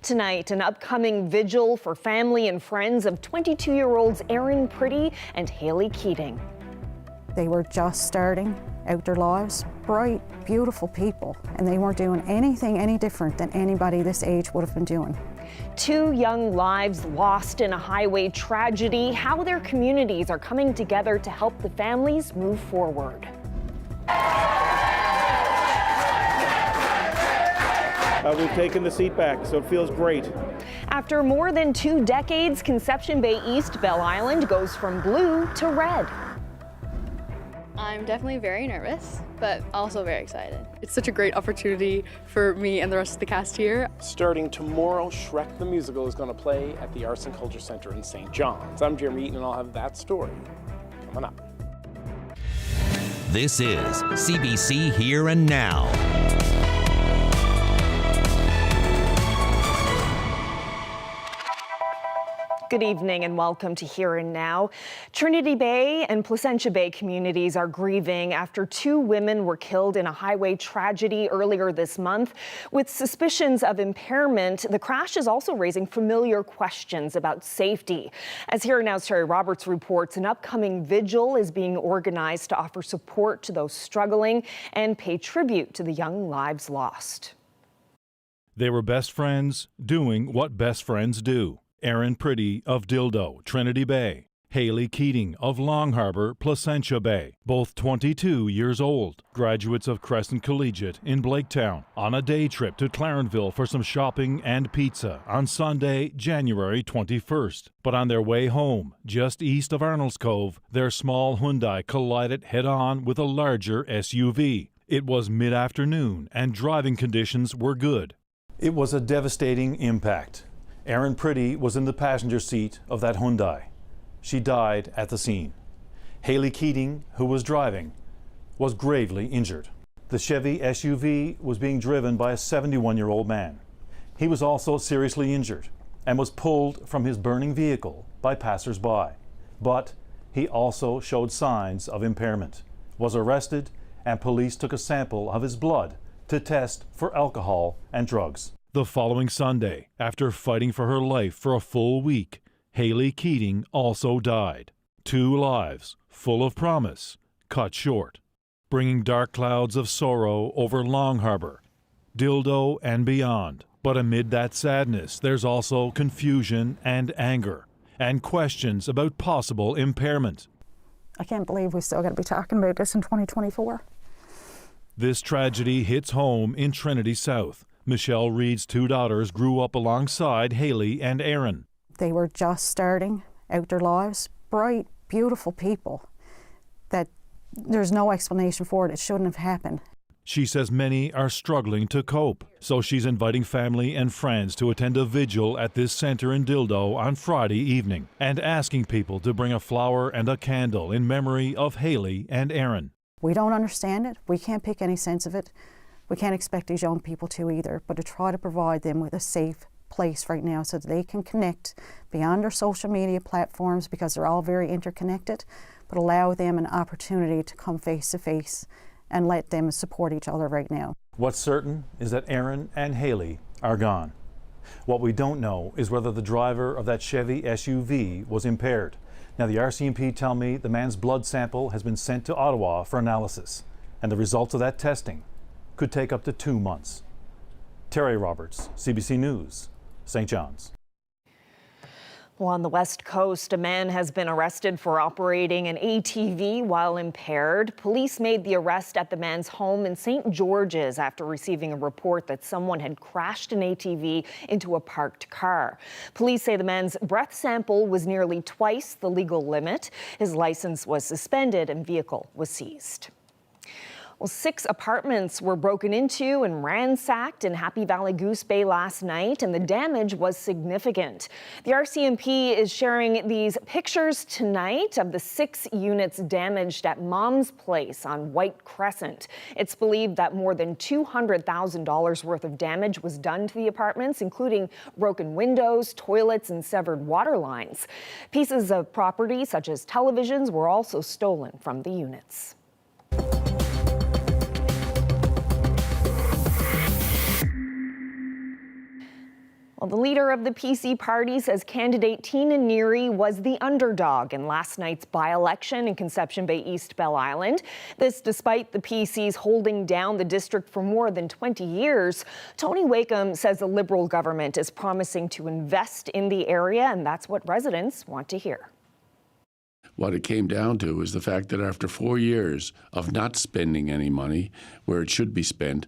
Tonight, an upcoming vigil for family and friends of 22-year-olds Aaron Pretty and Haley Keating. They were just starting out their lives, bright, beautiful people, and they weren't doing anything any different than anybody this age would have been doing. 2 young lives lost in a highway tragedy, how their communities are coming together to help the families move forward. We've taken the seat back, so it feels great. After more than 2 decades, Conception Bay East Belle Island goes from blue to red. I'm definitely very nervous, but also very excited. It's such a great opportunity for me and the rest of the cast here. Starting tomorrow, Shrek the Musical is going to play at the Arts and Culture Centre in St. John's. I'm Jeremy Eaton, and I'll have that story coming up. This is CBC Here and Now. Good evening and welcome to Here and Now. Trinity Bay and Placentia Bay communities are grieving after 2 women were killed in a highway tragedy earlier this month. With suspicions of impairment, the crash is also raising familiar questions about safety. As Here and Now's Terry Roberts reports, an upcoming vigil is being organized to offer support to those struggling and pay tribute to the young lives lost. They were best friends doing what best friends do. Aaron Pretty of Dildo, Trinity Bay. Haley Keating of Long Harbour, Placentia Bay, both 22 years old, graduates of Crescent Collegiate in Blaketown, on a day trip to Clarenville for some shopping and pizza on Sunday, January 21st. But on their way home, just east of Arnold's Cove, their small Hyundai collided head-on with a larger SUV. It was mid-afternoon and driving conditions were good. It was a devastating impact. Aaron Pretty was in the passenger seat of that Hyundai. She died at the scene. Haley Keating, who was driving, was gravely injured. The Chevy SUV was being driven by a 71-year-old man. He was also seriously injured and was pulled from his burning vehicle by passers-by. But he also showed signs of impairment, was arrested, and police took a sample of his blood to test for alcohol and drugs. The following Sunday, after fighting for her life for a full week, Haley Keating also died. 2 lives, full of promise, cut short, bringing dark clouds of sorrow over Long Harbour, Dildo, and beyond. But amid that sadness, there's also confusion and anger, and questions about possible impairment. I can't believe we still got to be talking about this in 2024. This tragedy hits home in Trinity South. Michelle Reed's 2 daughters grew up alongside Haley and Aaron. They were just starting out their lives, bright, beautiful people, that there's no explanation for it. It shouldn't have happened. She says many are struggling to cope, so she's inviting family and friends to attend a vigil at this center in Dildo on Friday evening and asking people to bring a flower and a candle in memory of Haley and Aaron. We don't understand it. We can't pick any sense of it. We can't expect these young people to either, but to try to provide them with a safe place right now so that they can connect beyond their social media platforms, because they're all very interconnected, but allow them an opportunity to come face to face and let them support each other right now. What's certain is that Aaron and Haley are gone. What we don't know is whether the driver of that Chevy SUV was impaired. Now, the RCMP tell me the man's blood sample has been sent to Ottawa for analysis, and the results of that testing could take up to 2 months. Terry Roberts, CBC News, St. John's. Well, on the West Coast, a man has been arrested for operating an ATV while impaired. Police made the arrest at the man's home in St. George's after receiving a report that someone had crashed an ATV into a parked car. Police say the man's breath sample was nearly twice the legal limit. His license was suspended and vehicle was seized. Well, 6 apartments were broken into and ransacked in Happy Valley Goose Bay last night, and the damage was significant. The RCMP is sharing these pictures tonight of the 6 units damaged at Mom's Place on White Crescent. It's believed that more than $200,000 worth of damage was done to the apartments, including broken windows, toilets, and severed water lines. Pieces of property, such as televisions, were also stolen from the units. Well, the leader of the PC party says candidate Tina Neary was the underdog in last night's by-election in Conception Bay East Bell Island. This despite the PCs holding down the district for more than 20 years. Tony Wakeham says the Liberal government is promising to invest in the area, and that's what residents want to hear. What it came down to is the fact that after 4 years of not spending any money where it should be spent,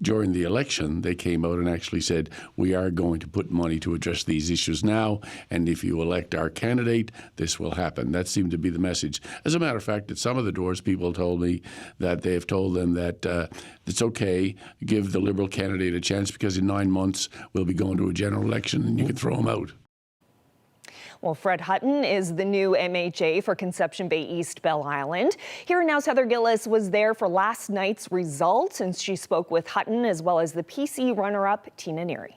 during the election, they came out and actually said, we are going to put money to address these issues now, and if you elect our candidate, this will happen. That seemed to be the message. As a matter of fact, at some of the doors, people told me that they have told them that it's okay, give the Liberal candidate a chance because in 9 months we'll be going to a general election and you can throw them out. Well, Fred Hutton is the new MHA for Conception Bay East Bell Island. Here Now's Heather Gillis was there for last night's results, and she spoke with Hutton as well as the PC runner-up, Tina Neary.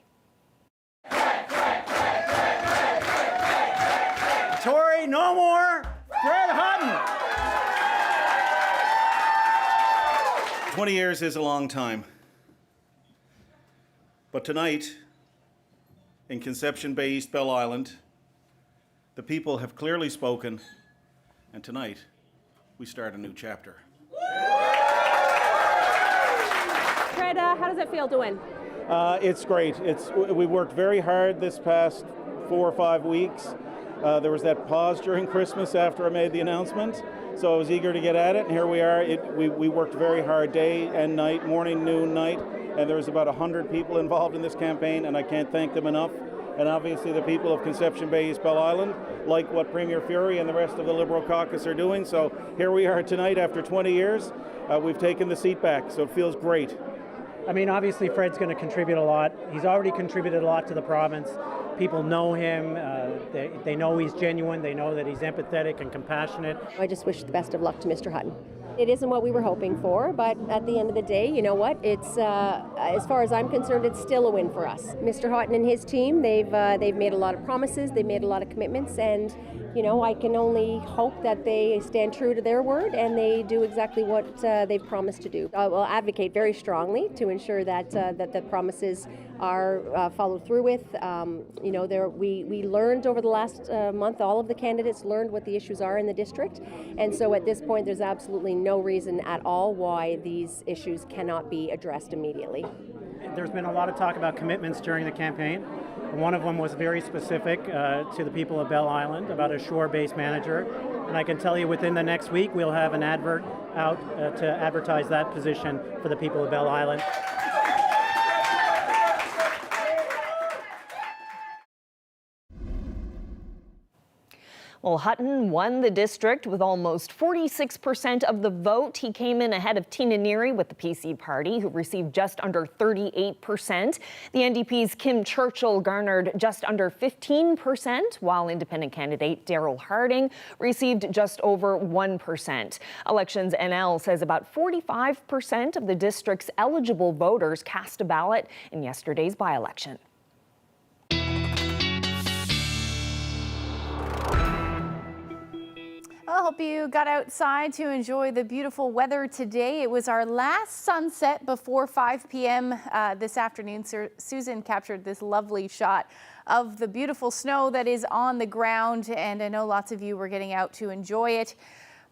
Tory, no more. Fred Hutton. 20 years is a long time. But tonight, in Conception Bay East Bell Island, the people have clearly spoken, and tonight, we start a new chapter. Fred, how does it feel to win? It's great. We worked very hard this past 4 or 5 weeks. There was that pause during Christmas after I made the announcement, so I was eager to get at it, and here we are. We worked very hard day and night, morning, noon, night, and there was about 100 people involved in this campaign, and I can't thank them enough. And obviously the people of Conception Bay East Bell Island like what Premier Fury and the rest of the Liberal caucus are doing. So here we are tonight after 20 years. We've taken the seat back, so it feels great. I mean, obviously Fred's going to contribute a lot. He's already contributed a lot to the province. People know him. They know he's genuine. They know that he's empathetic and compassionate. I just wish the best of luck to Mr. Hutton. It isn't what we were hoping for, but at the end of the day, you know what? It's as far as I'm concerned, it's still a win for us. Mr. Hutton and his team, they've made a lot of promises, they've made a lot of commitments, and you know, I can only hope that they stand true to their word and they do exactly what they've promised to do. I will advocate very strongly to ensure that that the promises are followed through with. You know, we learned over the last month, all of the candidates learned what the issues are in the district, and so at this point, there's absolutely no reason at all why these issues cannot be addressed immediately. There's been a lot of talk about commitments during the campaign. One of them was very specific to the people of Bell Island about a shore-based manager. And I can tell you within the next week, we'll have an advert out to advertise that position for the people of Bell Island. Well, Hutton won the district with almost 46% of the vote. He came in ahead of Tina Neary with the PC party, who received just under 38%. The NDP's Kim Churchill garnered just under 15%, while independent candidate Daryl Harding received just over 1%. Elections NL says about 45% of the district's eligible voters cast a ballot in yesterday's by-election. I hope you got outside to enjoy the beautiful weather today. It was our last sunset before 5 p.m. This afternoon. Susan captured this lovely shot of the beautiful snow that is on the ground, and I know lots of you were getting out to enjoy it.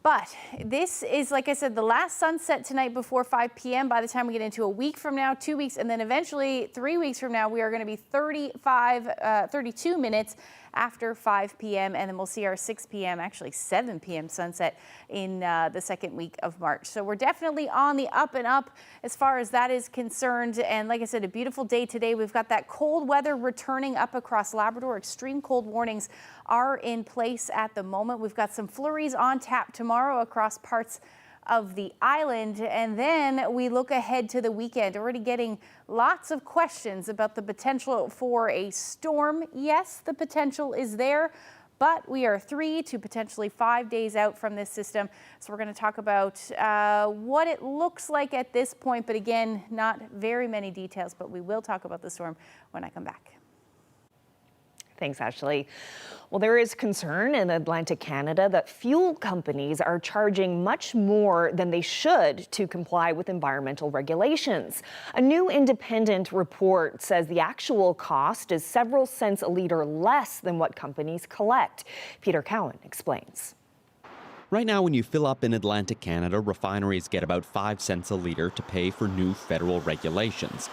But this is, like I said, the last sunset tonight before 5 p.m. By the time we get into a week from now, 2 weeks, and then eventually 3 weeks from now, we are going to be 32 minutes after 5 p.m. and then we'll see our 6 p.m., actually 7 p.m. sunset in the second week of March. So we're definitely on the up and up as far as that is concerned. And like I said, a beautiful day today. We've got that cold weather returning up across Labrador. Extreme cold warnings are in place at the moment. We've got some flurries on tap tomorrow across parts of the island, and then we look ahead to the weekend. Already getting lots of questions about the potential for a storm. Yes, the potential is there, but we are 3 to potentially 5 days out from this system. So we're going to talk about what it looks like at this point, but again, not very many details, but we will talk about the storm when I come back. Thanks, Ashley. Well, there is concern in Atlantic Canada that fuel companies are charging much more than they should to comply with environmental regulations. A new independent report says the actual cost is several cents a litre less than what companies collect. Peter Cowan explains. Right now, when you fill up in Atlantic Canada, refineries get about 5 cents a litre to pay for new federal regulations.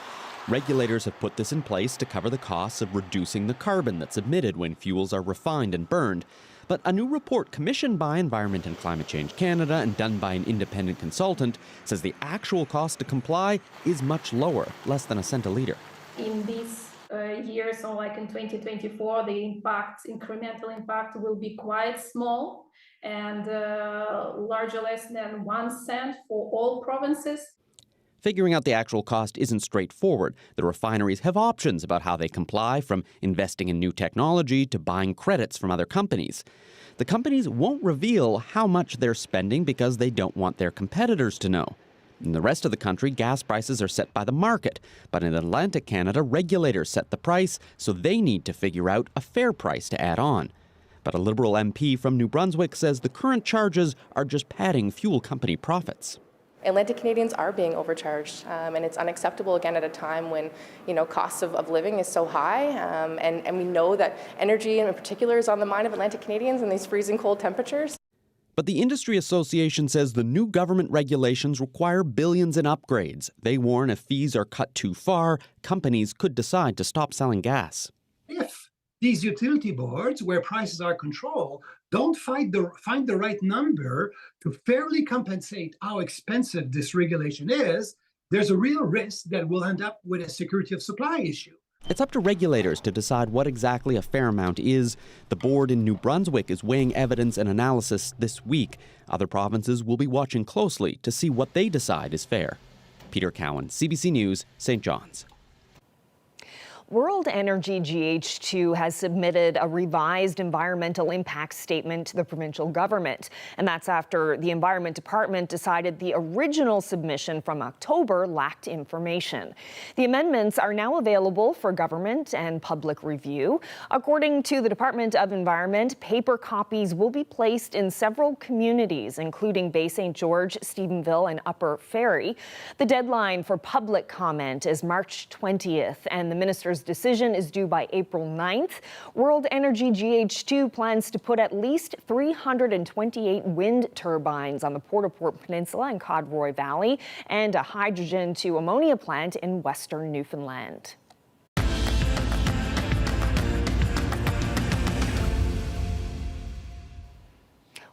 Regulators have put this in place to cover the costs of reducing the carbon that's emitted when fuels are refined and burned. But a new report commissioned by Environment and Climate Change Canada and done by an independent consultant says the actual cost to comply is much lower, less than a cent a litre. In this year, so like in 2024, the incremental impact will be quite small and larger, less than 1 cent for all provinces. Figuring out the actual cost isn't straightforward. The refineries have options about how they comply, from investing in new technology to buying credits from other companies. The companies won't reveal how much they're spending because they don't want their competitors to know. In the rest of the country, gas prices are set by the market. But in Atlantic Canada, regulators set the price, so they need to figure out a fair price to add on. But a Liberal MP from New Brunswick says the current charges are just padding fuel company profits. Atlantic Canadians are being overcharged, and it's unacceptable, again, at a time when, costs of living is so high, and we know that energy in particular is on the mind of Atlantic Canadians in these freezing cold temperatures. But the Industry Association says the new government regulations require billions in upgrades. They warn if fees are cut too far, companies could decide to stop selling gas. If these utility boards, where prices are controlled, don't find the right number to fairly compensate how expensive this regulation is, there's a real risk that we'll end up with a security of supply issue. It's up to regulators to decide what exactly a fair amount is. The board in New Brunswick is weighing evidence and analysis this week. Other provinces will be watching closely to see what they decide is fair. Peter Cowan, CBC News, St. John's. World Energy GH2 has submitted a revised environmental impact statement to the provincial government. And that's after the Environment Department decided the original submission from October lacked information. The amendments are now available for government and public review. According to the Department of Environment, paper copies will be placed in several communities, including Bay St. George, Stephenville, and Upper Ferry. The deadline for public comment is March 20th, and the minister's decision is due by April 9th. World Energy GH2 plans to put at least 328 wind turbines on the Port-au-Port Peninsula and Codroy Valley and a hydrogen to ammonia plant in western Newfoundland.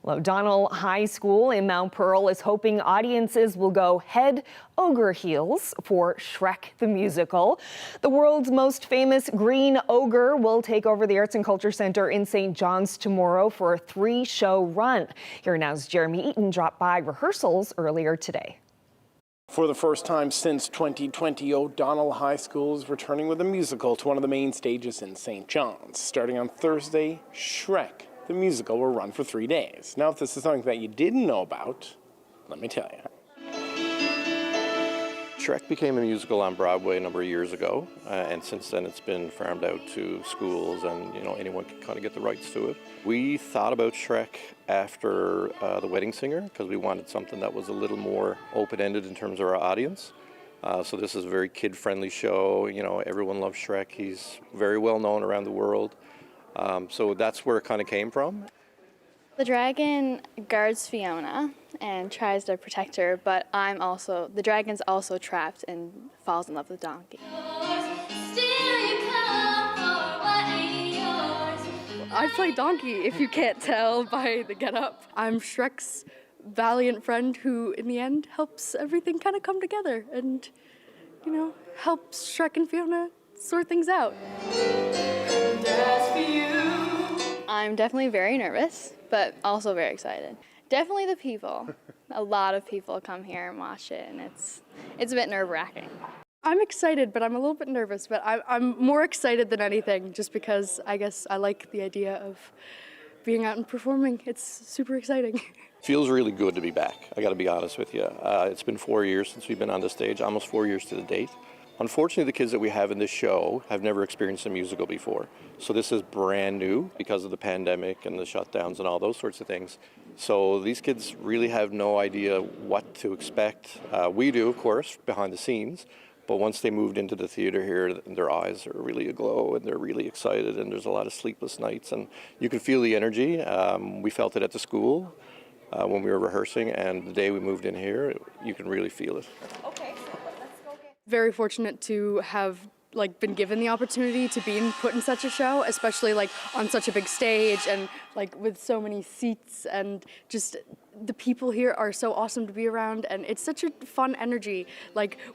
O'Donnell High School in Mount Pearl is hoping audiences will go head over heels for Shrek the Musical. The world's most famous green ogre will take over the Arts and Culture Centre in St. John's tomorrow for a 3-show run. Here Now's Jeremy Eaton dropped by rehearsals earlier today. For the first time since 2020, O'Donnell High School is returning with a musical to one of the main stages in St. John's. Starting on Thursday, Shrek the Musical will run for 3 days. Now, if this is something that you didn't know about, let me tell you. Shrek became a musical on Broadway a number of years ago, and since then it's been farmed out to schools, and anyone can kind of get the rights to it. We thought about Shrek after The Wedding Singer because we wanted something that was a little more open-ended in terms of our audience. So this is a very kid-friendly show. Everyone loves Shrek. He's very well known around the world. So that's where it kind of came from. The dragon guards Fiona and tries to protect her, but the dragon's also trapped and falls in love with Donkey. I play Donkey, if you can't tell by the getup. I'm Shrek's valiant friend who, in the end, helps everything kind of come together and, helps Shrek and Fiona sort things out. I'm definitely very nervous, but also very excited. Definitely the people. A lot of people come here and watch it, and it's a bit nerve-wracking. I'm excited, but I'm a little bit nervous, but I'm more excited than anything, just because I guess I like the idea of being out and performing. It's super exciting. Feels really good to be back, I got to be honest with you. It's been 4 years since we've been on the stage, almost 4 years to the date. Unfortunately, the kids that we have in this show have never experienced a musical before. So this is brand new because of the pandemic and the shutdowns and all those sorts of things. So these kids really have no idea what to expect. We do, of course, behind the scenes. But once they moved into the theater here, their eyes are really aglow and they're really excited, and there's a lot of sleepless nights. And you can feel the energy. We felt it at the school when we were rehearsing, and the day we moved in here, you can really feel it. Okay, so let's go get... Very fortunate to have been given the opportunity to be put in such a show, especially on such a big stage and with so many seats, and just the people here are so awesome to be around, and it's such a fun energy.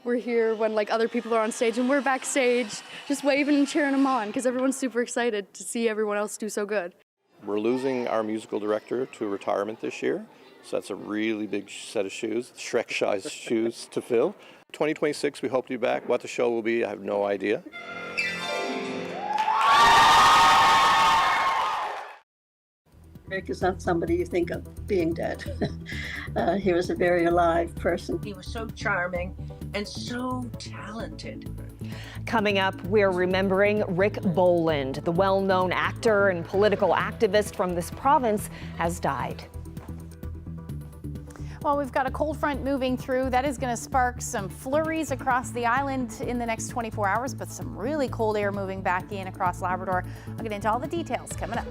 We're here when other people are on stage and we're backstage just waving and cheering them on because everyone's super excited to see everyone else do so good. We're losing our musical director to retirement this year, so that's a really big set of shoes, Shrek-sized shoes to fill. 2026, we hope to be back. What the show will be, I have no idea. Rick is not somebody you think of being dead. He was a very alive person. He was so charming and so talented. Coming up, we're remembering Rick Boland, the well-known actor and political activist from this province, has died. Well, we've got a cold front moving through. That is going to spark some flurries across the island in the next 24 hours, but some really cold air moving back in across Labrador. I'll get into all the details coming up.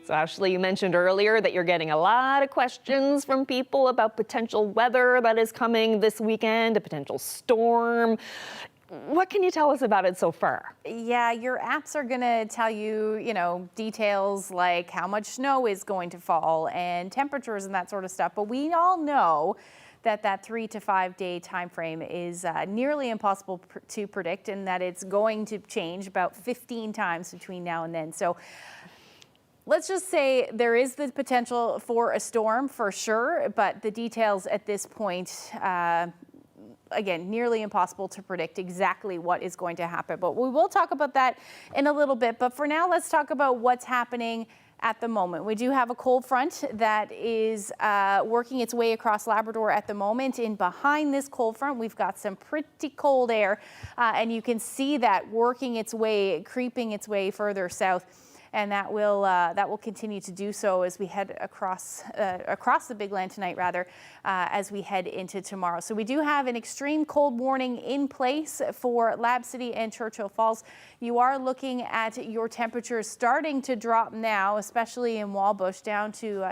So Ashley, you mentioned earlier that you're getting a lot of questions from people about potential weather that is coming this weekend, a potential storm. What can you tell us about it so far? Yeah, your apps are going to tell you, details like how much snow is going to fall and temperatures and that sort of stuff. But we all know that 3 to 5 day time frame is nearly impossible to predict, and that it's going to change about 15 times between now and then. So let's just say there is the potential for a storm for sure, but the details at this point, again, nearly impossible to predict exactly what is going to happen. But we will talk about that in a little bit. But for now, let's talk about what's happening at the moment. We do have a cold front that is working its way across Labrador at the moment. And behind this cold front, we've got some pretty cold air, and you can see that working its way, creeping its way further south. And that will continue to do so as we head across the Big Land tonight, as we head into tomorrow. So we do have an extreme cold warning in place for Lab City and Churchill Falls. You are looking at your temperatures starting to drop now, especially in Wallbush, down to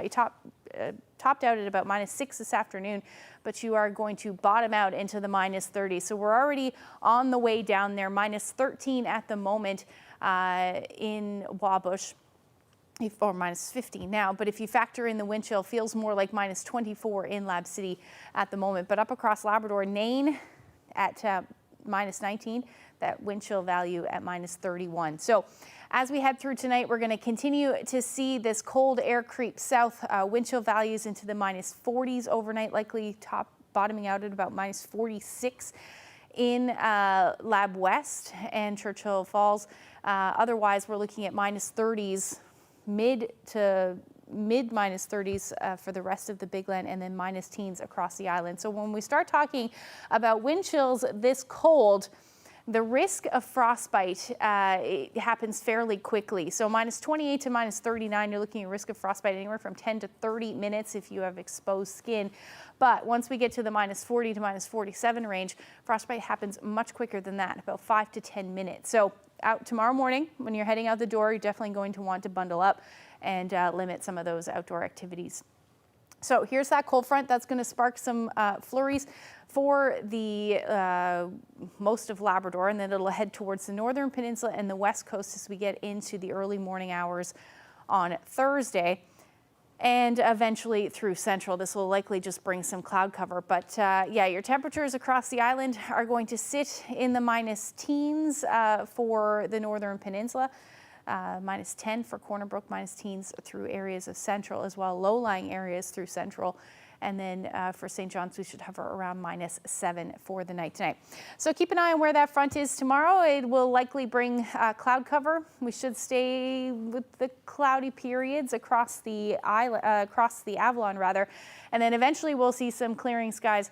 topped out at about -6 this afternoon, but you are going to bottom out into the -30. So we're already on the way down there, -13 at the moment in Wallbush, or -15 now. But if you factor in the wind chill, feels more like -24 in Lab City at the moment. But up across Labrador, Nain at -19, that wind chill value at -31. So as we head through tonight, we're going to continue to see this cold air creep south, wind chill values into the -40s overnight, likely bottoming out at about -46 in Lab West and Churchill Falls. Otherwise, we're looking at -30s, mid -30s for the rest of the Big Land, and then -teens across the island. So when we start talking about wind chills this cold, the risk of frostbite it happens fairly quickly. So -28 to -39, you're looking at risk of frostbite anywhere from 10 to 30 minutes if you have exposed skin. But once we get to the -40 to -47 range, frostbite happens much quicker than that, about 5 to 10 minutes. So out tomorrow morning, when you're heading out the door, you're definitely going to want to bundle up and limit some of those outdoor activities. So here's that cold front that's going to spark some flurries for the most of Labrador, and then it'll head towards the northern peninsula and the west coast as we get into the early morning hours on Thursday, and eventually through central. This will likely just bring some cloud cover. But yeah, your temperatures across the island are going to sit in the -teens for the northern peninsula. -10 for Corner Brook, -teens through areas of central as well, low-lying areas through central. And then for St. John's, we should hover around -7 for the night tonight. So keep an eye on where that front is tomorrow. It will likely bring cloud cover. We should stay with the cloudy periods across the island, across the Avalon rather. And then eventually we'll see some clearing skies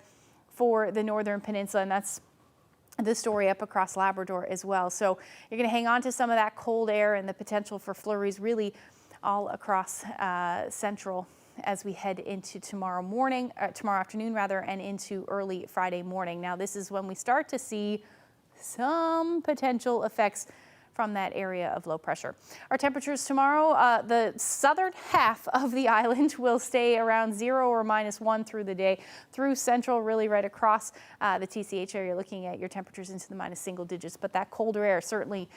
for the northern peninsula, and that's the story up across Labrador as well. So you're going to hang on to some of that cold air and the potential for flurries really all across central as we head into tomorrow afternoon and into early Friday morning. Now this is when we start to see some potential effects from that area of low pressure. Our temperatures tomorrow, the southern half of the island will stay around 0 or -1 through the day. Through central, really right across the TCH area, looking at your temperatures into the -single digits. But that colder air certainly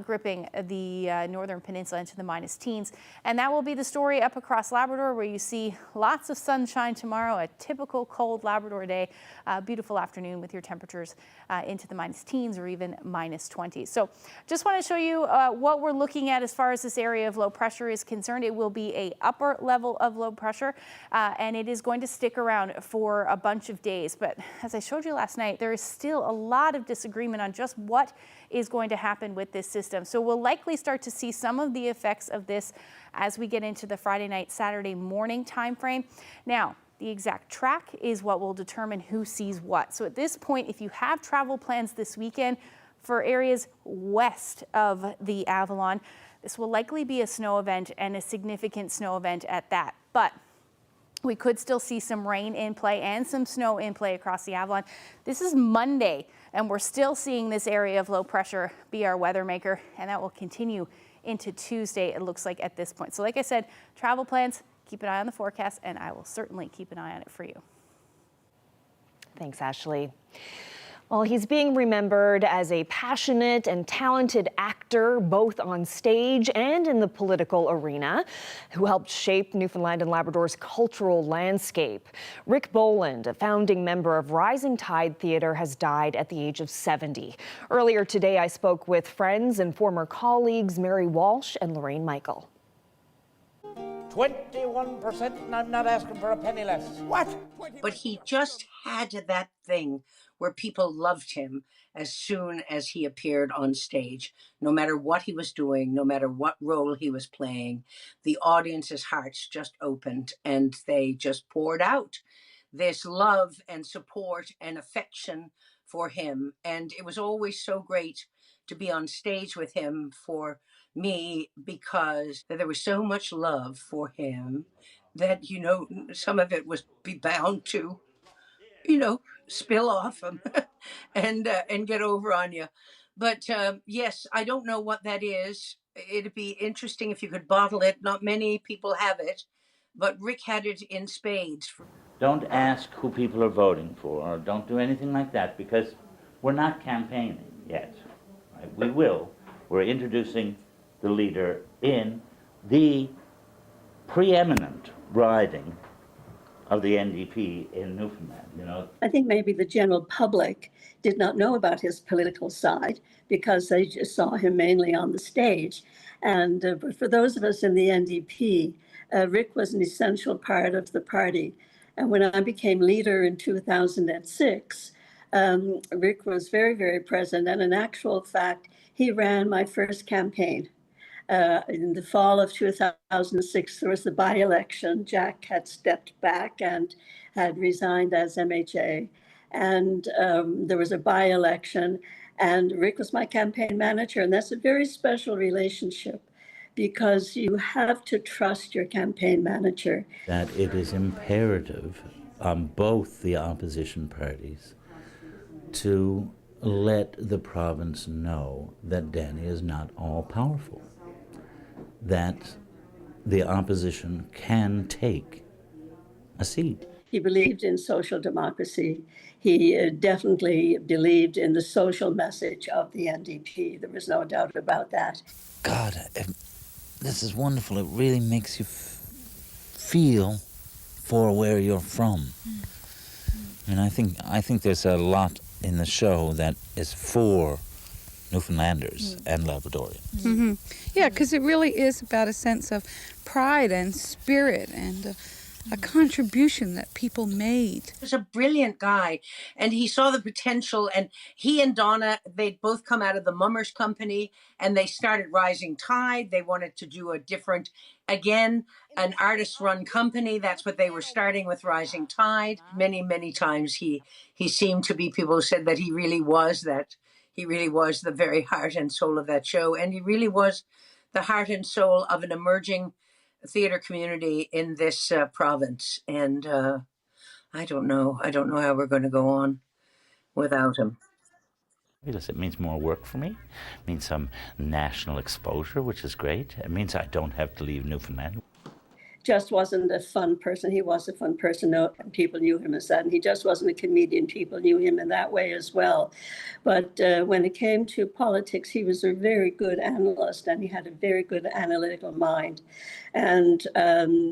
gripping the northern peninsula into the -teens. And that will be the story up across Labrador, where you see lots of sunshine tomorrow, a typical cold Labrador day. Beautiful afternoon with your temperatures into the -teens or even -20s. So just want to show you what we're looking at as far as this area of low pressure is concerned. It will be a upper level of low pressure, and it is going to stick around for a bunch of days. But as I showed you last night, there is still a lot of disagreement on just what is going to happen with this system. So we'll likely start to see some of the effects of this as we get into the Friday night, Saturday morning time frame. Now, the exact track is what will determine who sees what. So at this point, if you have travel plans this weekend, for areas west of the Avalon, this will likely be a snow event, and a significant snow event at that. But we could still see some rain in play and some snow in play across the Avalon. This is Monday and we're still seeing this area of low pressure be our weather maker, and that will continue into Tuesday, it looks like at this point. So like I said, travel plans, keep an eye on the forecast, and I will certainly keep an eye on it for you. Thanks, Ashley. Well, he's being remembered as a passionate and talented actor, both on stage and in the political arena, who helped shape Newfoundland and Labrador's cultural landscape. Rick Boland, a founding member of Rising Tide Theatre, has died at the age of 70. Earlier today, I spoke with friends and former colleagues Mary Walsh and Lorraine Michael. 21%, and I'm not asking for a penny less. What? But he just had that thing where people loved him as soon as he appeared on stage. No matter what he was doing, no matter what role he was playing, the audience's hearts just opened and they just poured out this love and support and affection for him. And it was always so great to be on stage with him for me, because there was so much love for him that, you know, some of it was be bound to, you know, spill off him and get over on you. But yes, I don't know what that is. It'd be interesting if you could bottle it. Not many people have it, but Rick had it in spades. Don't ask who people are voting for, or don't do anything like that, because we're not campaigning yet. Right? We will. We're introducing the leader in the preeminent riding of the NDP in Newfoundland, you know. I think maybe the general public did not know about his political side because they just saw him mainly on the stage. And but for those of us in the NDP, Rick was an essential part of the party. And when I became leader in 2006, Rick was very, very present. And in actual fact, he ran my first campaign. In the fall of 2006, there was the by-election. Jack had stepped back and had resigned as MHA. And there was a by-election, and Rick was my campaign manager. And that's a very special relationship because you have to trust your campaign manager. That it is imperative on both the opposition parties to let the province know that Danny is not all-powerful, that the opposition can take a seat. He believed in social democracy. He definitely believed in the social message of the NDP. There was no doubt about that. God, this is wonderful. It really makes you feel for where you're from. And I think there's a lot in the show that is for Newfoundlanders and Labradorians. Yeah, because it really is about a sense of pride and spirit and a contribution that people made. He was a brilliant guy, and he saw the potential, and he and Donna, they'd both come out of the Mummers Company, and they started Rising Tide. They wanted to do a different, again, an artist-run company. That's what they were starting with, Rising Tide. Many, many times he seemed to be, people said that he really was the very heart and soul of that show, and he really was the heart and soul of an emerging theater community in this province. And I don't know how we're going to go on without him. Because it means more work for me. It means some national exposure, which is great. It means I don't have to leave Newfoundland. Just wasn't a fun person. He was a fun person. No, people knew him as that. And he just wasn't a comedian. People knew him in that way as well. But when it came to politics, he was a very good analyst, and he had a very good analytical mind. And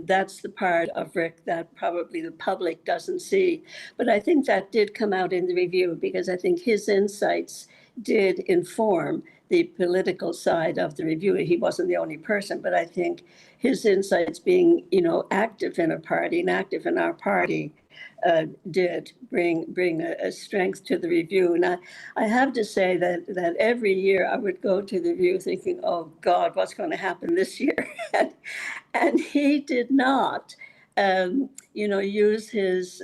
that's the part of Rick that probably the public doesn't see. But I think that did come out in the review, because I think his insights did inform the political side of the review. He wasn't the only person, but I think his insights, being, you know, active in a party and active in our party, did bring a strength to the review. And I have to say that every year I would go to the review thinking, oh God, what's going to happen this year? And he did not, use his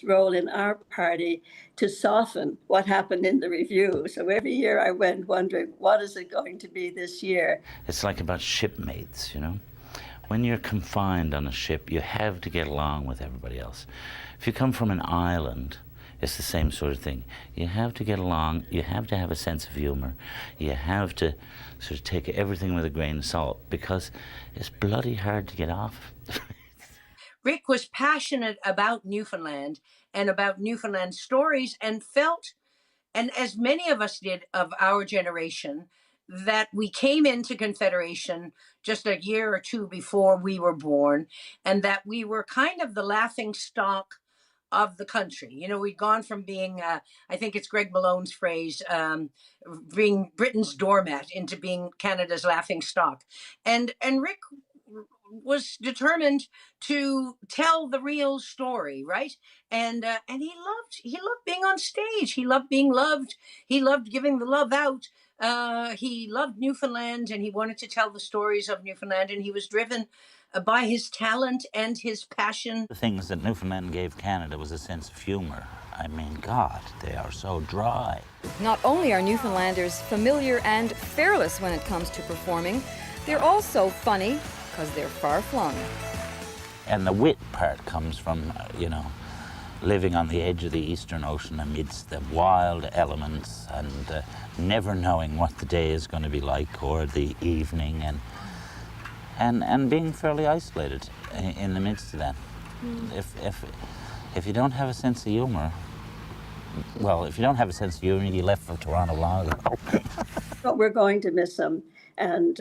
role in our party to soften what happened in the review. So every year I went wondering, what is it going to be this year? It's like about shipmates, you know? When you're confined on a ship, you have to get along with everybody else. If you come from an island, It's the same sort of thing. You have to get along, you have to have a sense of humor, you have to sort of take everything with a grain of salt, because it's bloody hard to get off. Rick was passionate about Newfoundland and about Newfoundland stories, and felt, and as many of us did of our generation, that we came into Confederation just a year or two before we were born, and that we were kind of the laughing stock of the country. You know, we'd gone from being, I think it's Greg Malone's phrase, being Britain's doormat into being Canada's laughing stock. And Rick was determined to tell the real story, right? And he loved being on stage. He loved being loved. He loved giving the love out. He loved Newfoundland, and he wanted to tell the stories of Newfoundland, and he was driven by his talent and his passion. The things that Newfoundland gave Canada was a sense of humor. I mean, God, they are so dry. Not only are Newfoundlanders familiar and fearless when it comes to performing, they're also funny because they're far-flung. And the wit part comes from, you know, living on the edge of the Eastern Ocean amidst the wild elements, and never knowing what the day is going to be like, or the evening, and being fairly isolated in the midst of that. If you don't have a sense of humor, well, if you don't have a sense of humor, you left for Toronto long ago. But we're going to miss them, and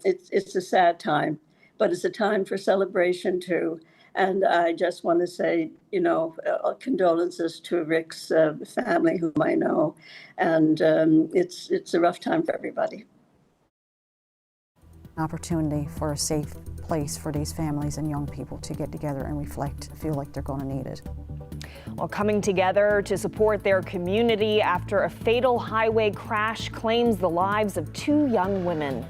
it's a sad time, but it's a time for celebration too. And I just want to say, you know, condolences to Rick's family, whom I know, and it's a rough time for everybody. Opportunity for a safe place for these families and young people to get together and reflect, feel like they're going to need it. Well, coming together to support their community after a fatal highway crash claims the lives of 2 young women.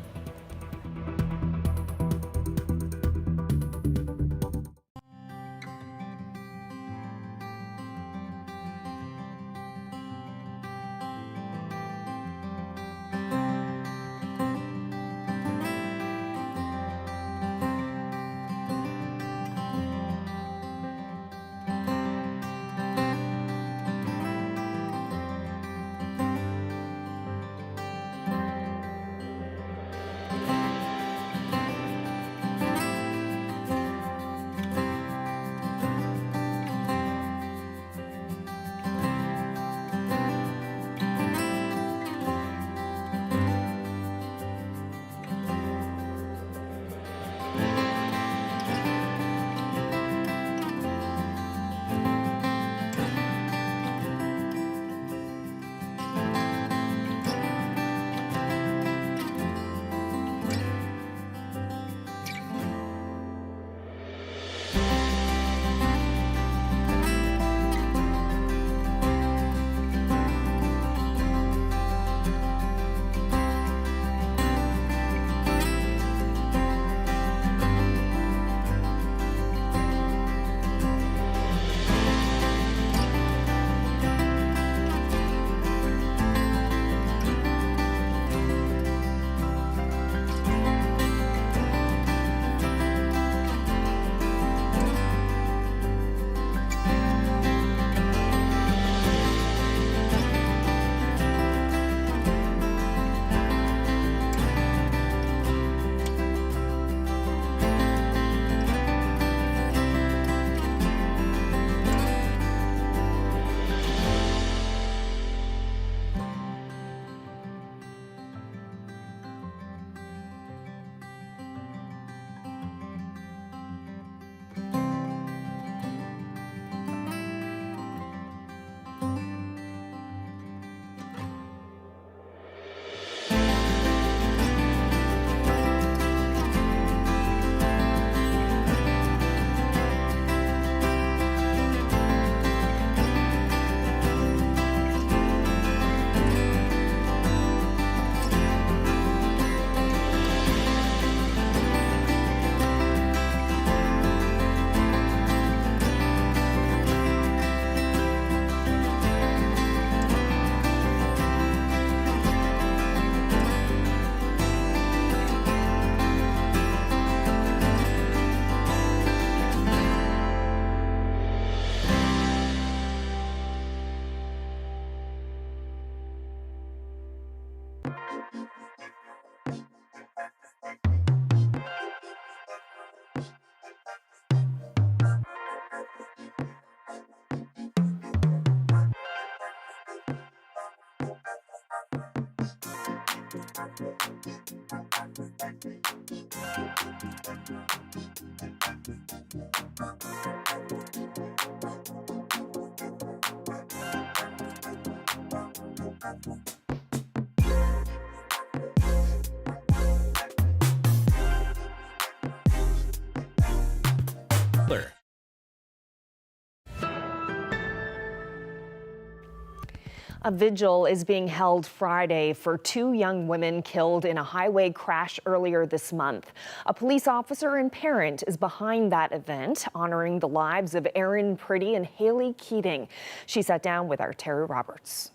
A vigil is being held Friday for 2 young women killed in a highway crash earlier this month. A police officer and parent is behind that event, honoring the lives of Erin Priddy and Haley Keating. She sat down with our Terry Roberts.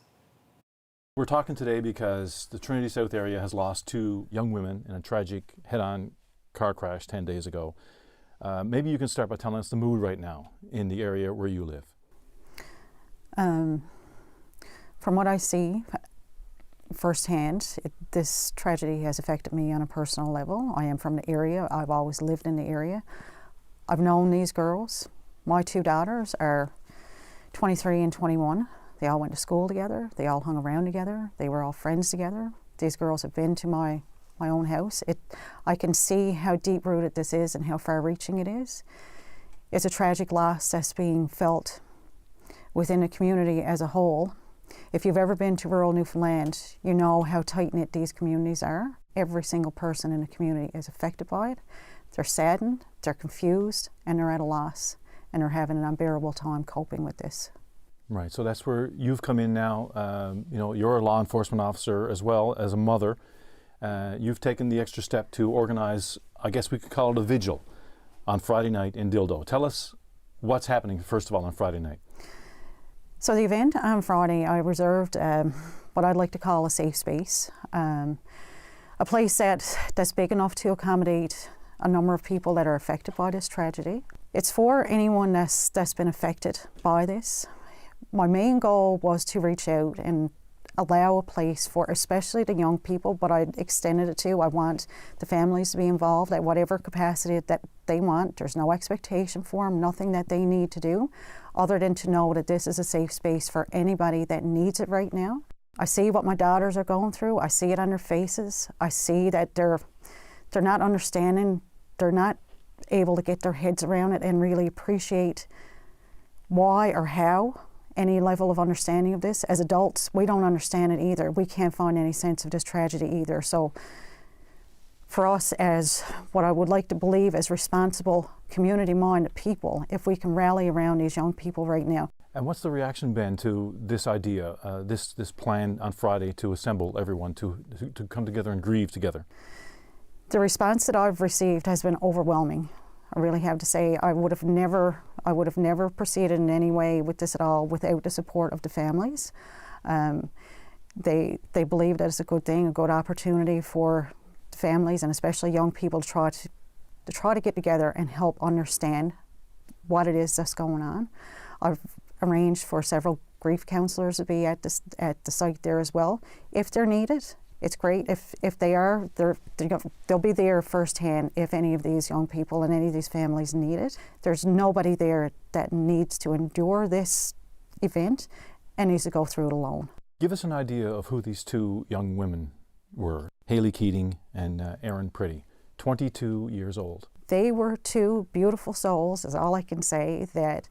We're talking today because the Trinity South area has lost 2 young women in a tragic head-on car crash 10 days ago. Maybe you can start by telling us the mood right now in the area where you live. From what I see firsthand, this tragedy has affected me on a personal level. I am from the area. I've always lived in the area. I've known these girls. My 2 daughters are 23 and 21. They all went to school together. They all hung around together. They were all friends together. These girls have been to my own house. I can see how deep-rooted this is and how far-reaching it is. It's a tragic loss that's being felt within the community as a whole. If you've ever been to rural Newfoundland, you know how tight-knit these communities are. Every single person in the community is affected by it. They're saddened, they're confused, and they're at a loss, and they're having an unbearable time coping with this. Right, so that's where you've come in now. You know, you're a law enforcement officer as well as a mother. You've taken the extra step to organize, I guess we could call it a vigil, on Friday night in Dildo. Tell us what's happening, first of all, on Friday night. So the event on Friday, I reserved what I'd like to call a safe space, a place that's big enough to accommodate a number of people that are affected by this tragedy. It's for anyone that's been affected by this. My main goal was to reach out and allow a place for especially the young people, but I extended it to, I want the families to be involved at whatever capacity that they want. There's no expectation for them, nothing that they need to do, other than to know that this is a safe space for anybody that needs it right now. I see what my daughters are going through. I see it on their faces. I see that they're not understanding, they're not able to get their heads around it and really appreciate why or how any level of understanding of this. As adults, we don't understand it either. We can't find any sense of this tragedy either. So for us, as what I would like to believe as responsible, community-minded people, if we can rally around these young people right now. And what's the reaction been to this idea, this plan on Friday to assemble everyone to come together and grieve together? The response that I've received has been overwhelming. I really have to say I would have never proceeded in any way with this at all without the support of the families. They believe that it's a good thing, a good opportunity for families and especially young people to try to get together and help understand what it is that's going on. I've arranged for several grief counsellors to be at the site there as well. If they're needed, it's great. If they are, they'll be there firsthand if any of these young people and any of these families need it. There's nobody there that needs to endure this event and needs to go through it alone. Give us an idea of who these 2 young women were, Haley Keating and Erin Priddy, 22 years old. They were 2 beautiful souls, is all I can say, that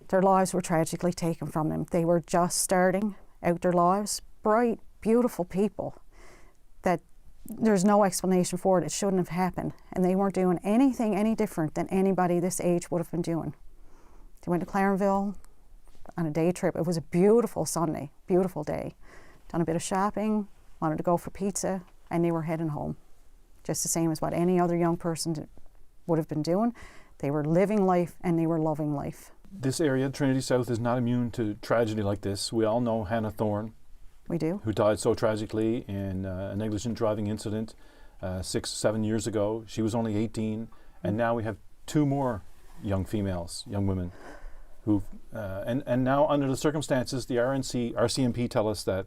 their lives were tragically taken from them. They were just starting out their lives, bright, beautiful people that there's no explanation for it. It shouldn't have happened. And they weren't doing anything any different than anybody this age would have been doing. They went to Clarenville on a day trip. It was a beautiful Sunday, beautiful day. Done a bit of shopping, wanted to go for pizza, and they were heading home. Just the same as what any other young person would have been doing. They were living life and they were loving life. This area, Trinity South, is not immune to tragedy like this. We all know Hannah Thorne. We do. Who died so tragically in a negligent driving incident 6-7 years ago. She was only 18, and now we have 2 more young females, young women, who and now under the circumstances, the RCMP tell us that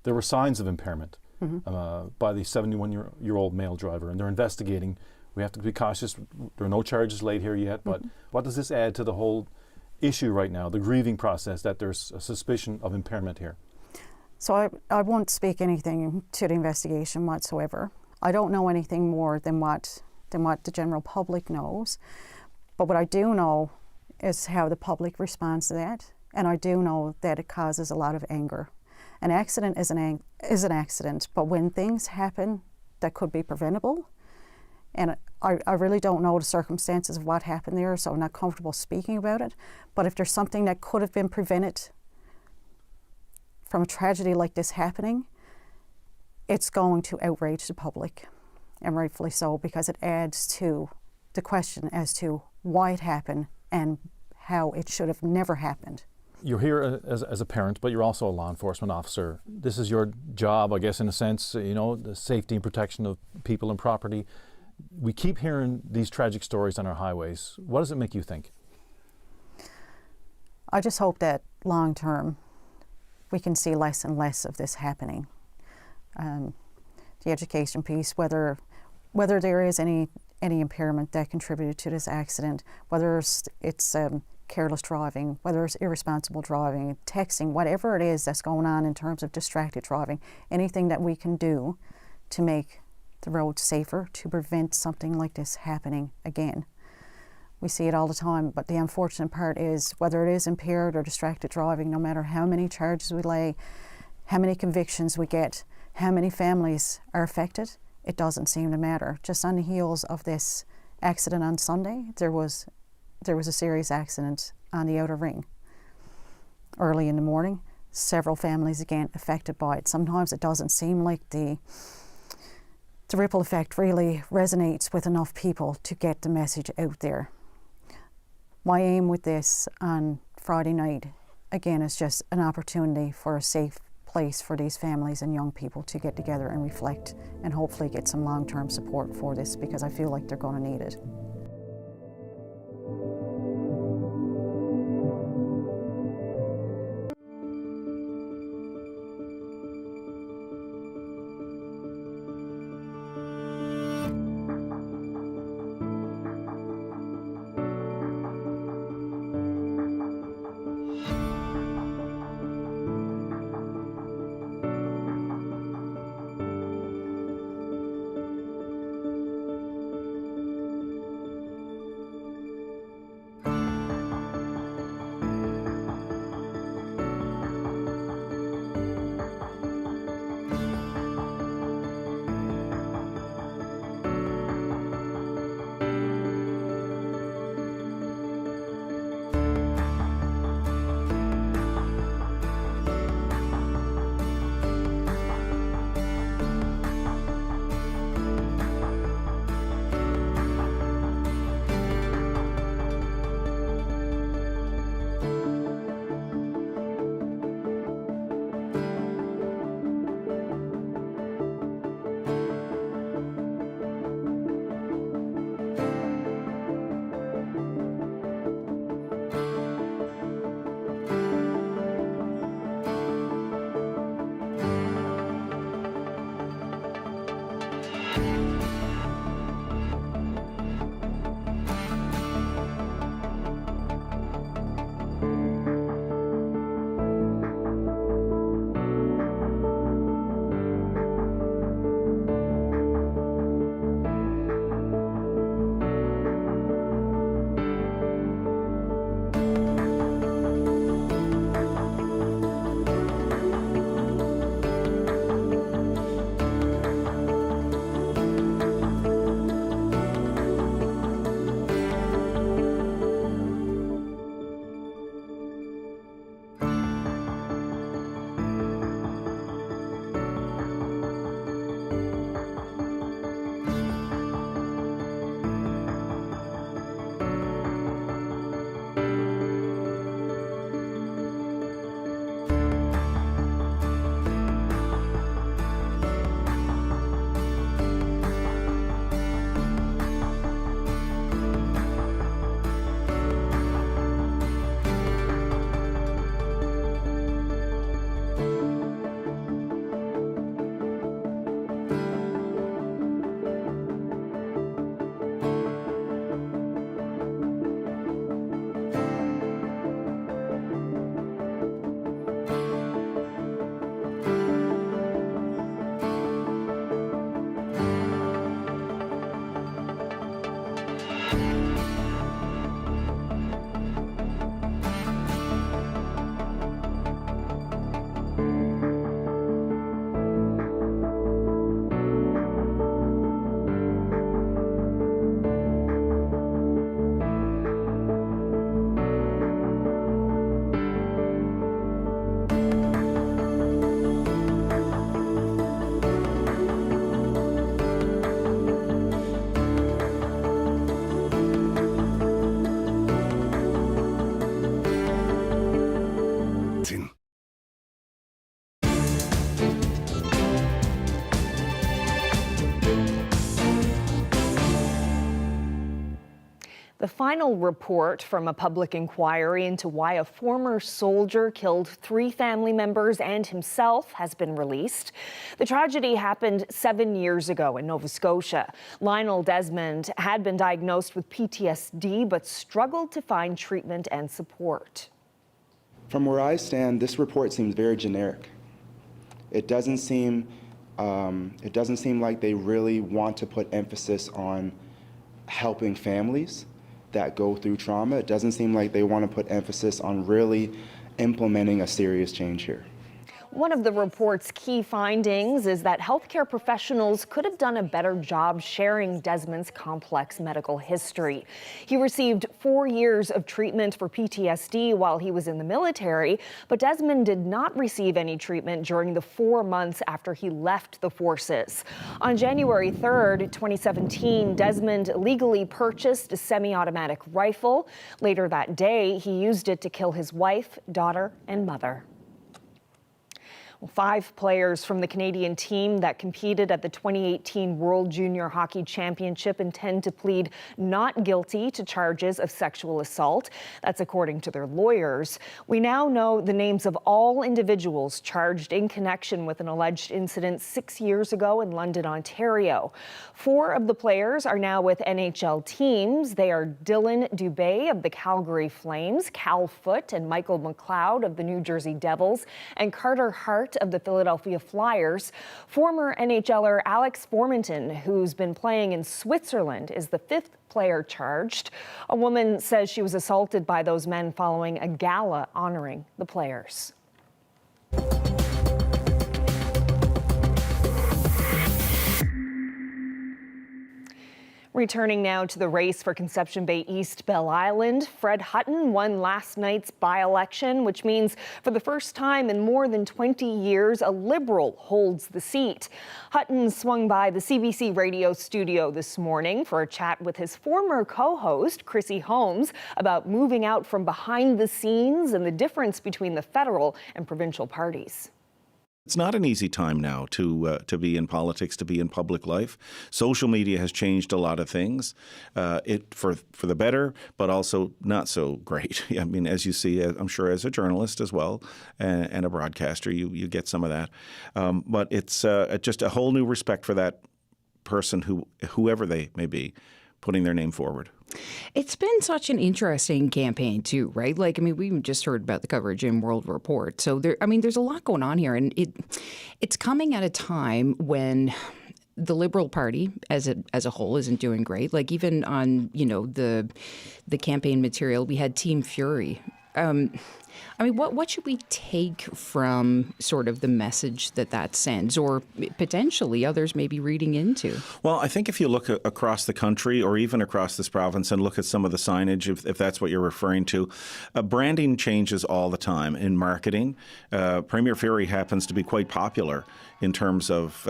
there were signs of impairment by the 71-year-old male driver, and they're investigating. We have to be cautious. There are no charges laid here yet, but what does this add to the whole issue right now, the grieving process, that there's a suspicion of impairment here? So I won't speak anything to the investigation whatsoever. I don't know anything more than what the general public knows. But what I do know is how the public responds to that. And I do know that it causes a lot of anger. An accident is an accident, but when things happen that could be preventable, and I really don't know the circumstances of what happened there, so I'm not comfortable speaking about it, but if there's something that could have been prevented from a tragedy like this happening, it's going to outrage the public, and rightfully so, because it adds to the question as to why it happened and how it should have never happened. You're here as a parent, but you're also a law enforcement officer. This is your job, I guess, in a sense, you know, the safety and protection of people and property. We keep hearing these tragic stories on our highways. What does it make you think? I just hope that long term we can see less and less of this happening. The education piece, whether there is any impairment that contributed to this accident, whether it's careless driving, whether it's irresponsible driving, texting, whatever it is that's going on in terms of distracted driving, anything that we can do to make the road safer, to prevent something like this happening again. We see it all the time, but the unfortunate part is whether it is impaired or distracted driving, no matter how many charges we lay, how many convictions we get, how many families are affected, it doesn't seem to matter. Just on the heels of this accident on Sunday, there was a serious accident on the outer ring early in the morning. Several families again affected by it. Sometimes it doesn't seem like the ripple effect really resonates with enough people to get the message out there. My aim with this on Friday night, again, is just an opportunity for a safe place for these families and young people to get together and reflect and hopefully get some long-term support for this, because I feel like they're going to need it. The final report from a public inquiry into why a former soldier killed 3 family members and himself has been released. The tragedy happened 7 years ago in Nova Scotia. Lionel Desmond had been diagnosed with PTSD but struggled to find treatment and support. From where I stand, this report seems very generic. It doesn't seem like they really want to put emphasis on helping families that go through trauma. It doesn't seem like they want to put emphasis on really implementing a serious change here. One of the report's key findings is that healthcare professionals could have done a better job sharing Desmond's complex medical history. He received 4 years of treatment for PTSD while he was in the military, but Desmond did not receive any treatment during the 4 months after he left the forces. On January 3rd, 2017, Desmond legally purchased a semi-automatic rifle. Later that day, he used it to kill his wife, daughter, and mother. 5 players from the Canadian team that competed at the 2018 World Junior Hockey Championship intend to plead not guilty to charges of sexual assault. That's according to their lawyers. We now know the names of all individuals charged in connection with an alleged incident 6 years ago in London, Ontario. 4 of the players are now with NHL teams. They are Dylan Dubé of the Calgary Flames, Cal Foote and Michael McLeod of the New Jersey Devils, and Carter Hart of the Philadelphia Flyers. Former NHLer Alex Formenton, who's been playing in Switzerland, is the 5th player charged. A woman says she was assaulted by those men following a gala honoring the players. Returning now to the race for Conception Bay East Bell Island, Fred Hutton won last night's by-election, which means for the first time in more than 20 years, a Liberal holds the seat. Hutton swung by the CBC radio studio this morning for a chat with his former co-host, Chrissy Holmes, about moving out from behind the scenes and the difference between the federal and provincial parties. It's not an easy time now to be in politics, to be in public life. Social media has changed a lot of things, for the better, but also not so great. I mean, as you see, I'm sure as a journalist as well, and a broadcaster, you get some of that. But it's just a whole new respect for that person, whoever they may be, putting their name forward. It's been such an interesting campaign too, right? Like, I mean, we just heard about the coverage in World Report. So there's a lot going on here, and it's coming at a time when the Liberal Party as a whole isn't doing great. Like, even on, the campaign material, we had Team Fury. I mean, what should we take from sort of the message that sends, or potentially others may be reading into? Well, I think if you look across the country or even across this province and look at some of the signage, if that's what you're referring to, branding changes all the time in marketing. Premier Fury happens to be quite popular in terms of,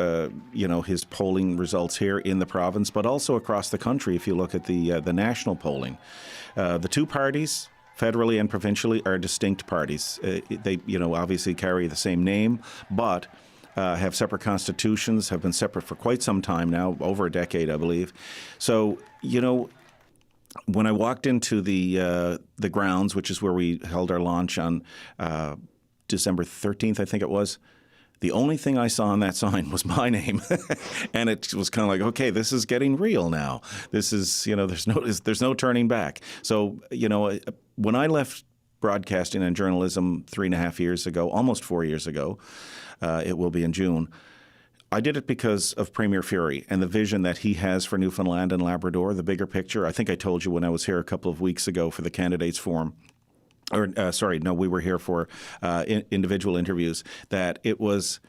his polling results here in the province, but also across the country if you look at the national polling. The two parties, federally and provincially, are distinct parties. They, obviously carry the same name, but have separate constitutions, have been separate for quite some time now, over a decade, I believe. So, when I walked into the grounds, which is where we held our launch on December 13th, I think it was, the only thing I saw on that sign was my name. And it was kind of like, okay, this is getting real now. This is, there's no turning back. So, when I left broadcasting and journalism 3.5 years ago, almost 4 years ago, it will be in June, I did it because of Premier Fury and the vision that he has for Newfoundland and Labrador, the bigger picture. I think I told you when I was here a couple of weeks ago for the candidates forum, we were here for individual interviews, that it was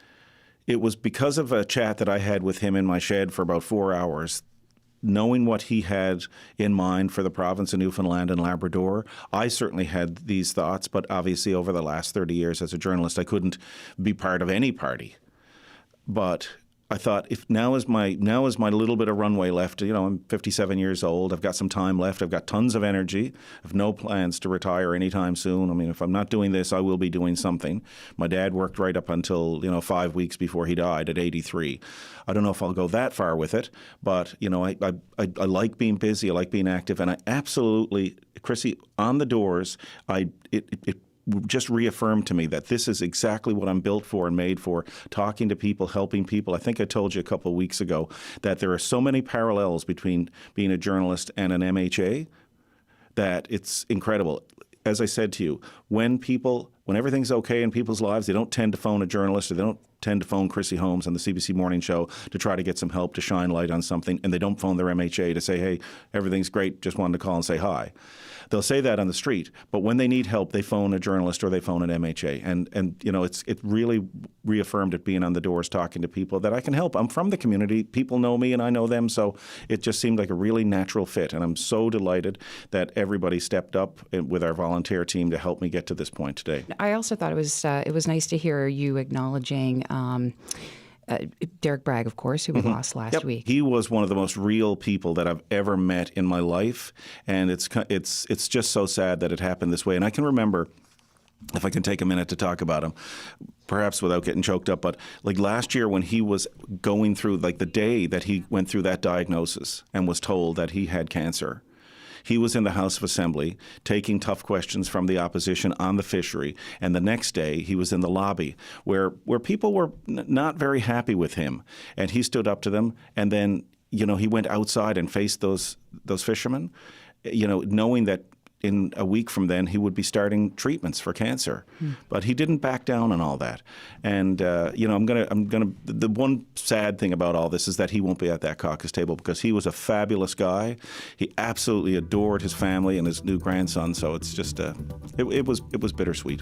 because of a chat that I had with him in my shed for about 4 hours, knowing what he had in mind for the province of Newfoundland and Labrador. I certainly had these thoughts, but obviously over the last 30 years as a journalist, I couldn't be part of any party. But I thought, if now is my little bit of runway left. I'm 57 years old. I've got some time left. I've got tons of energy. I have no plans to retire anytime soon. I mean, if I'm not doing this, I will be doing something. My dad worked right up until 5 weeks before he died at 83. I don't know if I'll go that far with it, but I like being busy. I like being active, and I absolutely, Chrissy, on the doors, it just reaffirmed to me that this is exactly what I'm built for and made for, talking to people, helping people. I think I told you a couple of weeks ago that there are so many parallels between being a journalist and an MHA that it's incredible. As I said to you, when everything's okay in people's lives, they don't tend to phone a journalist, or they don't tend to phone Chrissy Holmes on the CBC Morning Show to try to get some help, to shine light on something, and they don't phone their MHA to say, hey, everything's great, just wanted to call and say hi. They'll say that on the street, but when they need help, they phone a journalist or they phone an MHA. And it really reaffirmed it, being on the doors, talking to people, that I can help. I'm from the community. People know me and I know them, so it just seemed like a really natural fit. And I'm so delighted that everybody stepped up with our volunteer team to help me get to this point today. I also thought it was nice to hear you acknowledging Derek Bragg, of course, who we lost last week. He was one of the most real people that I've ever met in my life, and it's just so sad that it happened this way. And I can remember, if I can take a minute to talk about him, perhaps without getting choked up, but like last year when he was going through, like the day that he went through that diagnosis and was told that he had cancer, he was in the House of Assembly taking tough questions from the opposition on the fishery, and the next day he was in the lobby where people were not very happy with him, and he stood up to them, and then he went outside and faced those fishermen, knowing that in a week from then he would be starting treatments for cancer. But he didn't back down on all that. And the one sad thing about all this is that he won't be at that caucus table, because he was a fabulous guy. He absolutely adored his family and his new grandson, so it's just it was bittersweet.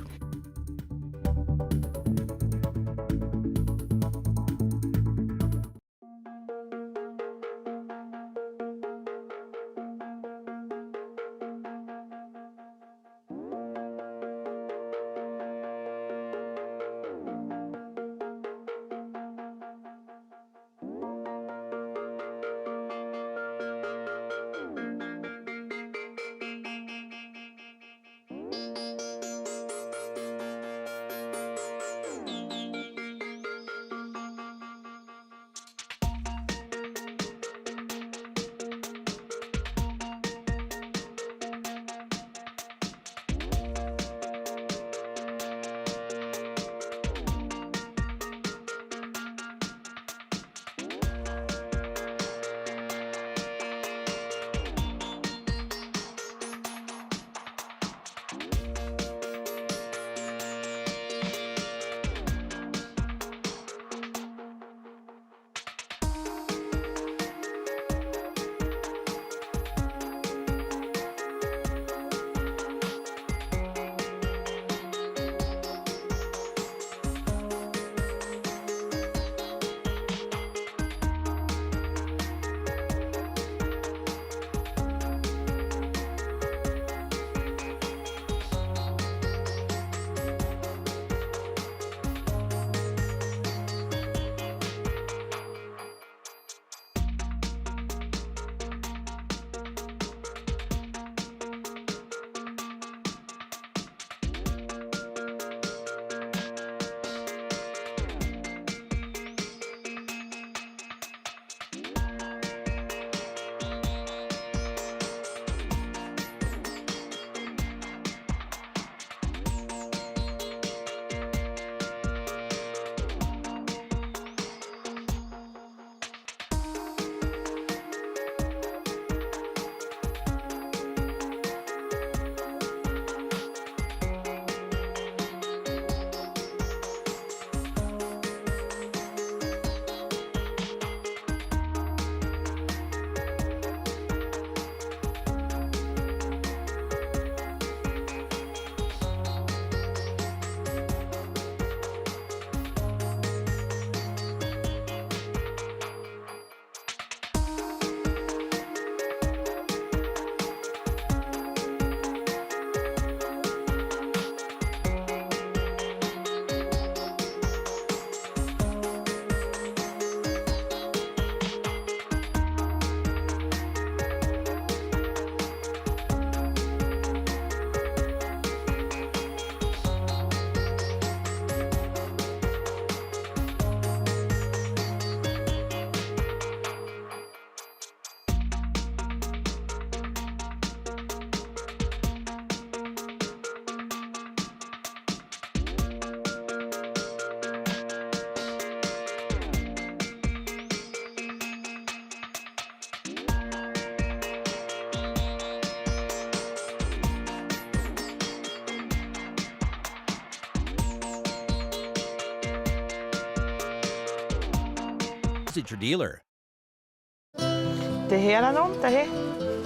Visit your dealer.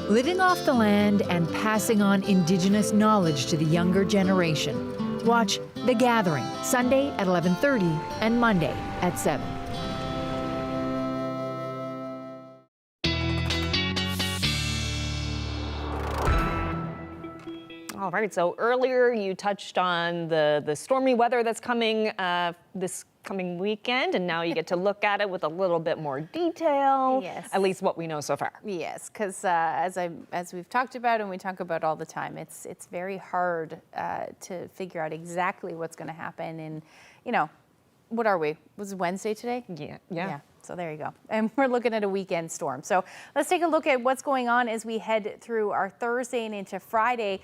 Living off the land and passing on Indigenous knowledge to the younger generation. Watch The Gathering, Sunday at 11:30 and Monday at 7. All right, so earlier you touched on the stormy weather that's coming this coming weekend, and now you get to look at it with a little bit more detail. Yes. At least what we know so far. Yes, because as we've talked about and we talk about all the time, it's very hard to figure out exactly what's going to happen. And what are we? Was it Wednesday today? Yeah. So there you go. And we're looking at a weekend storm. So let's take a look at what's going on as we head through our Thursday and into Friday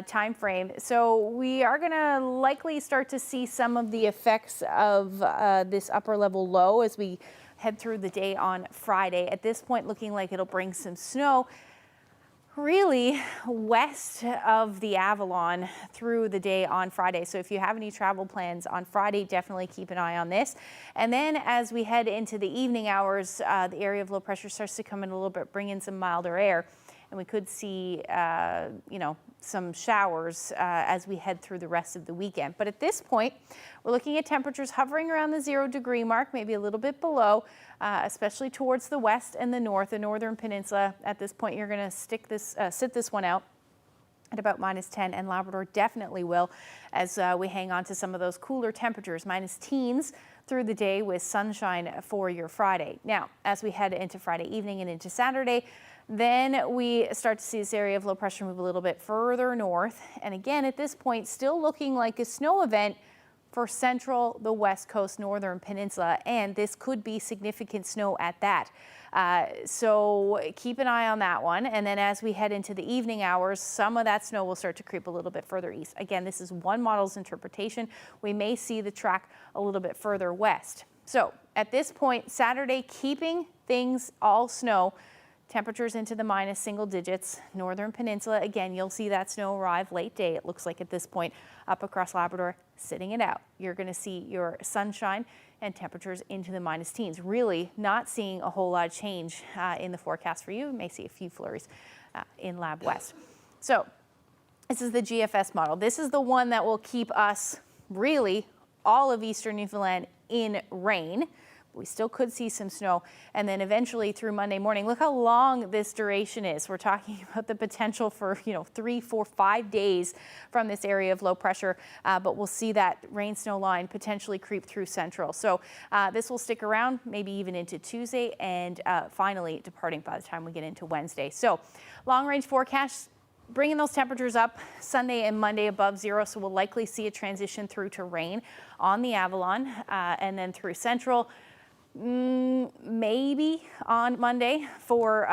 time frame. So we are going to likely start to see some of the effects of this upper level low as we head through the day on Friday. At this point, looking like it'll bring some snow really west of the Avalon through the day on Friday. So if you have any travel plans on Friday, definitely keep an eye on this. And then as we head into the evening hours, the area of low pressure starts to come in a little bit, bring in some milder air. And we could see, some showers as we head through the rest of the weekend. But at this point, we're looking at temperatures hovering around the 0 degree mark, maybe a little bit below, especially towards the west and the north, the northern peninsula. At this point, you're going to sit this one out at about -10, and Labrador definitely will as we hang on to some of those cooler temperatures, -teens through the day with sunshine for your Friday. Now, as we head into Friday evening and into Saturday, then we start to see this area of low pressure move a little bit further north. And again, at this point, still looking like a snow event for central, the west coast, northern peninsula. And this could be significant snow at that. So keep an eye on that one. And then as we head into the evening hours, some of that snow will start to creep a little bit further east. Again, this is one model's interpretation. We may see the track a little bit further west. So at this point, Saturday, keeping things all snow. Temperatures into the minus single digits. Northern peninsula, again, you'll see that snow arrive late day. It looks like at this point up across Labrador, sitting it out. You're going to see your sunshine and temperatures into the -teens. Really not seeing a whole lot of change in the forecast for you. You may see a few flurries in Lab West. So this is the GFS model. This is the one that will keep us really all of eastern Newfoundland in rain. We still could see some snow. And then eventually through Monday morning, look how long this duration is. We're talking about the potential for, 3, 4, 5 days from this area of low pressure. But we'll see that rain snow line potentially creep through central. So this will stick around maybe even into Tuesday and finally departing by the time we get into Wednesday. So long range forecast, bringing those temperatures up Sunday and Monday above 0. So we'll likely see a transition through to rain on the Avalon and then through central. Maybe on Monday for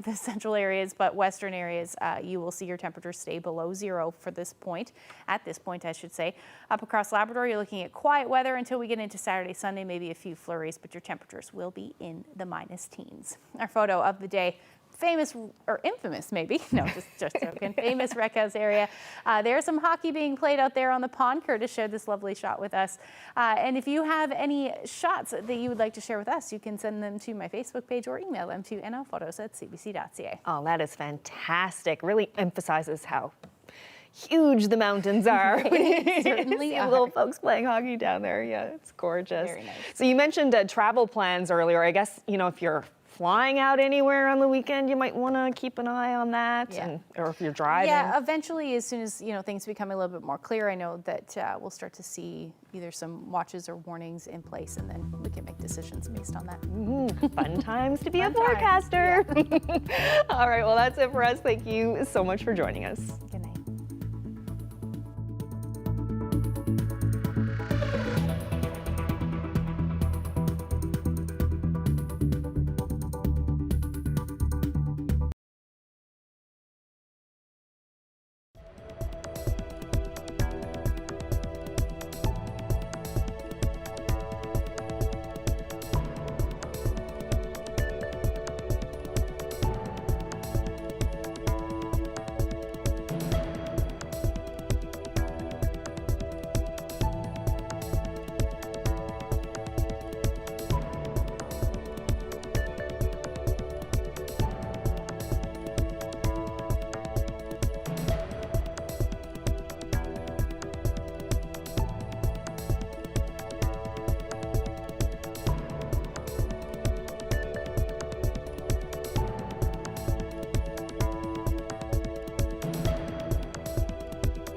the central areas, but western areas, you will see your temperatures stay below 0 for this point, at this point, I should say. Up across Labrador, you're looking at quiet weather until we get into Saturday, Sunday, maybe a few flurries, but your temperatures will be in the -teens. Our photo of the day. Famous or infamous, maybe. No, just joking. Famous Rec House area. There's some hockey being played out there on the pond. Curtis shared this lovely shot with us. And if you have any shots that you would like to share with us, you can send them to my Facebook page or email them to nlphotos@cbc.ca. Oh, that is fantastic. Really emphasizes how huge the mountains are. Certainly see little folks playing hockey down there. Yeah, it's gorgeous. Very nice. So you mentioned travel plans earlier. I guess, if you're flying out anywhere on the weekend, you might want to keep an eye on that, or if you're driving. Yeah, eventually, as soon as things become a little bit more clear, I know that we'll start to see either some watches or warnings in place, and then we can make decisions based on that. Fun times to be a forecaster. All right, well, that's it for us. Thank you so much for joining us.